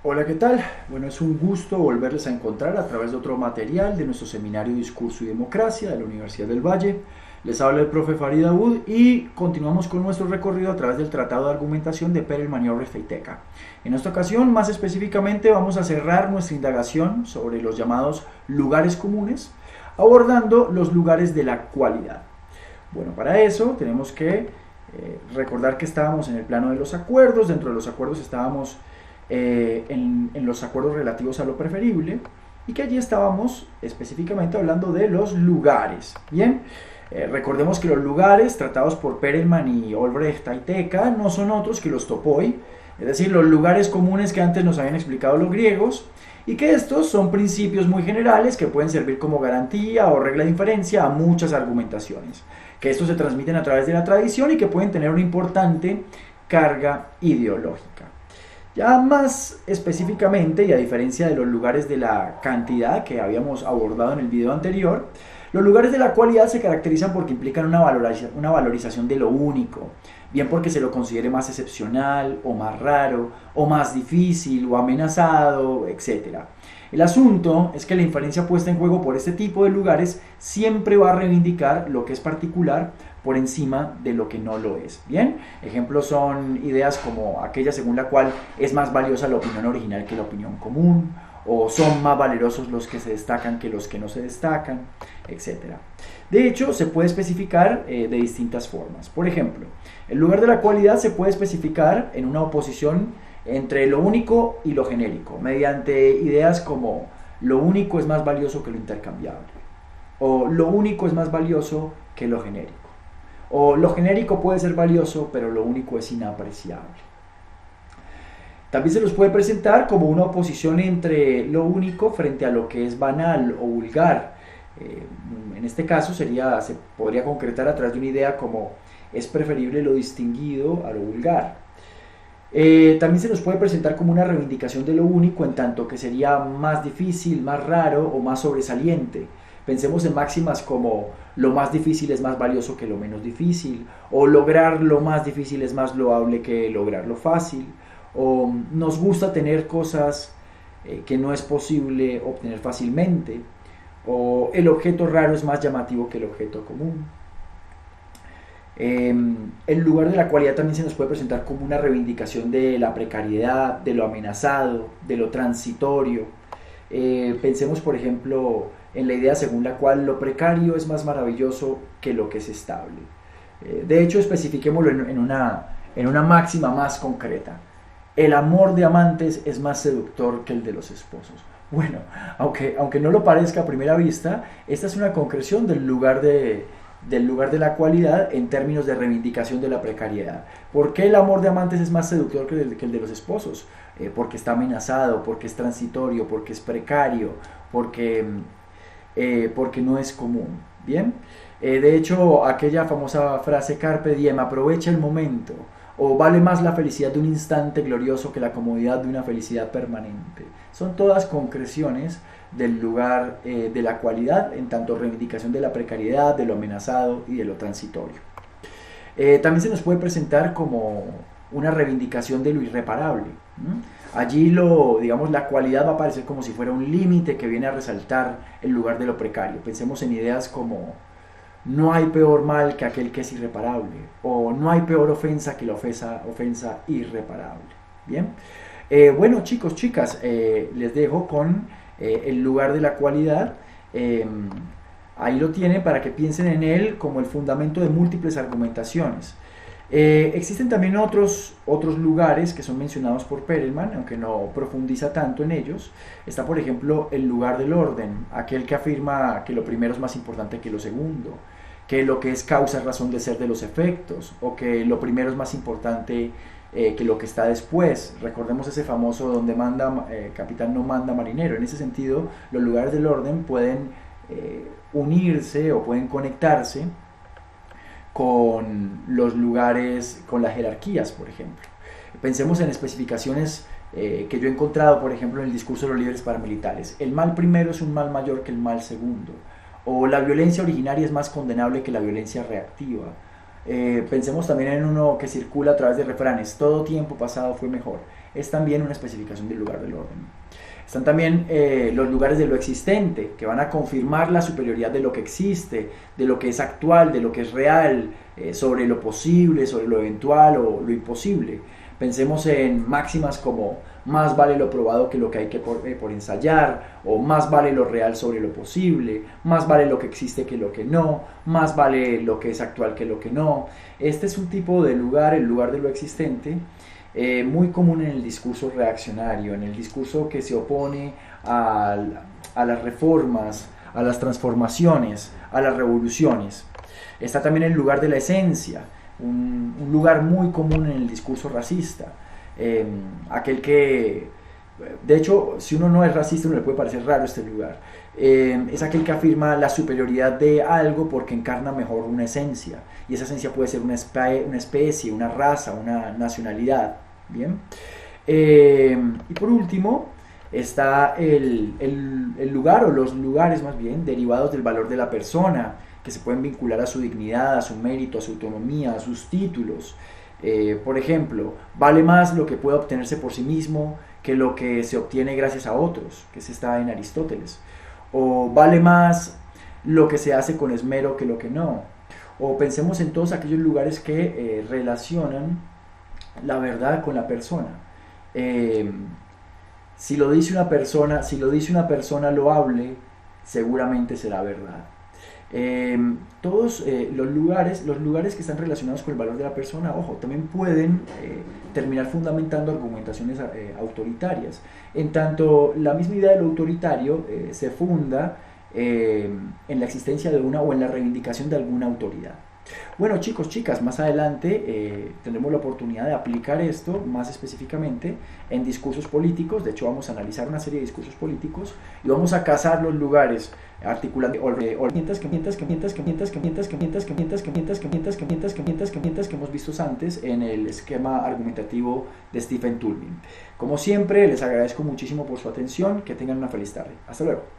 Hola, ¿qué tal? Bueno, es un gusto volverles a encontrar a través de otro material de nuestro seminario Discurso y Democracia de la Universidad del Valle. Les habla el profe Farid Daoud y continuamos con nuestro recorrido a través del Tratado de Argumentación de Perelman y Ortega. En esta ocasión, más específicamente, vamos a cerrar nuestra indagación sobre los llamados lugares comunes, abordando los lugares de la cualidad. Bueno, para eso tenemos que recordar que estábamos en el plano de los acuerdos. Dentro de los acuerdos estábamos en los acuerdos relativos a lo preferible y que allí estábamos específicamente hablando de los lugares. Bien, recordemos que los lugares tratados por Perelman y Olbrecht Aiteca no son otros que los topoi, es decir, los lugares comunes que antes nos habían explicado los griegos, y que estos son principios muy generales que pueden servir como garantía o regla de inferencia a muchas argumentaciones, que estos se transmiten a través de la tradición y que pueden tener una importante carga ideológica. Ya más específicamente, y a diferencia de los lugares de la cantidad que habíamos abordado en el video anterior, los lugares de la cualidad se caracterizan porque implican una valorización de lo único, bien porque se lo considere más excepcional, o más raro, o más difícil, o amenazado, etc. El asunto es que la inferencia puesta en juego por este tipo de lugares siempre va a reivindicar lo que es particular por encima de lo que no lo es. Bien, ejemplos son ideas como aquella según la cual es más valiosa la opinión original que la opinión común, o son más valerosos los que se destacan que los que no se destacan, etc. De hecho, se puede especificar de distintas formas. Por ejemplo, el lugar de la cualidad se puede especificar en una oposición entre lo único y lo genérico, mediante ideas como lo único es más valioso que lo intercambiable, o lo único es más valioso que lo genérico, o lo genérico puede ser valioso, pero lo único es inapreciable. También se los puede presentar como una oposición entre lo único frente a lo que es banal o vulgar. En este caso se podría concretar a través de una idea como es preferible lo distinguido a lo vulgar. También se nos puede presentar como una reivindicación de lo único, en tanto que sería más difícil, más raro o más sobresaliente. Pensemos en máximas como lo más difícil es más valioso que lo menos difícil, o lograr lo más difícil es más loable que lograr lo fácil, o nos gusta tener cosas que no es posible obtener fácilmente, o el objeto raro es más llamativo que el objeto común. El lugar de la cualidad también se nos puede presentar como una reivindicación de la precariedad, de lo amenazado, de lo transitorio. Pensemos, por ejemplo, en la idea según la cual lo precario es más maravilloso que lo que es estable. De hecho, especifiquémoslo en una máxima más concreta. El amor de amantes es más seductor que el de los esposos. Bueno, aunque no lo parezca a primera vista, esta es una concreción del lugar de la cualidad en términos de reivindicación de la precariedad. ¿Por qué el amor de amantes es más seductor que el de los esposos? Porque está amenazado, porque es transitorio, porque es precario, porque no es común. Bien, de hecho, aquella famosa frase carpe diem, aprovecha el momento, o vale más la felicidad de un instante glorioso que la comodidad de una felicidad permanente. Son todas concreciones del lugar de la cualidad, en tanto reivindicación de la precariedad, de lo amenazado y de lo transitorio. También se nos puede presentar como una reivindicación de lo irreparable. Allí digamos, la cualidad va a aparecer como si fuera un límite que viene a resaltar el lugar de lo precario. Pensemos en ideas como no hay peor mal que aquel que es irreparable, o no hay peor ofensa que la ofensa irreparable. Bien, bueno, chicos, chicas, les dejo con el lugar de la cualidad. Ahí lo tienen para que piensen en él como el fundamento de múltiples argumentaciones. Existen también otros lugares que son mencionados por Perelman, aunque no profundiza tanto en ellos. Está, por ejemplo, el lugar del orden, aquel que afirma que lo primero es más importante que lo segundo, que lo que es causa es razón de ser de los efectos, o que lo primero es más importante que lo que está después. Recordemos ese famoso donde manda capitán no manda marinero. En ese sentido, los lugares del orden pueden unirse o pueden conectarse con los lugares, con las jerarquías, por ejemplo. Pensemos en especificaciones que yo he encontrado, por ejemplo, en el discurso de los líderes paramilitares. El mal primero es un mal mayor que el mal segundo. O la violencia originaria es más condenable que la violencia reactiva. Pensemos también en uno que circula a través de refranes: todo tiempo pasado fue mejor. es también una especificación del lugar del orden. Están también los lugares de lo existente, que van a confirmar la superioridad de lo que existe, de lo que es actual, de lo que es real, sobre lo posible, sobre lo eventual o lo imposible. Pensemos en máximas como más vale lo probado que lo que hay que por ensayar, o más vale lo real sobre lo posible, más vale lo que existe que lo que no, más vale lo que es actual que lo que no. Este es un tipo de lugar, el lugar de lo existente, muy común en el discurso reaccionario, en el discurso que se opone a las reformas, a las transformaciones, a las revoluciones. Está también el lugar de la esencia, un lugar muy común en el discurso racista, aquel que, de hecho, si uno no es racista no le puede parecer raro este lugar, es aquel que afirma la superioridad de algo porque encarna mejor una esencia, y esa esencia puede ser una especie, una raza, una nacionalidad. Bien. Y por último está el lugar, o los lugares más bien, derivados del valor de la persona, que se pueden vincular a su dignidad, a su mérito, a su autonomía, a sus títulos. Por ejemplo, vale más lo que puede obtenerse por sí mismo que lo que se obtiene gracias a otros, que se está en Aristóteles. O vale más lo que se hace con esmero que lo que no. O pensemos en todos aquellos lugares que relacionan la verdad con la persona. Si lo dice una persona loable, seguramente será verdad. Todos los lugares que están relacionados con el valor de la persona, ojo, también pueden terminar fundamentando argumentaciones autoritarias. En tanto, la misma idea de lo autoritario se funda en la existencia de una o en la reivindicación de alguna autoridad. Bueno, chicos, chicas, más adelante tendremos la oportunidad de aplicar esto más específicamente en discursos políticos. De hecho, vamos a analizar una serie de discursos políticos y vamos a cazar los lugares articulando mientras que hemos visto antes en el esquema argumentativo de Stephen Tullmin. Como siempre, les agradezco muchísimo por su atención. Que tengan una feliz tarde. Hasta luego.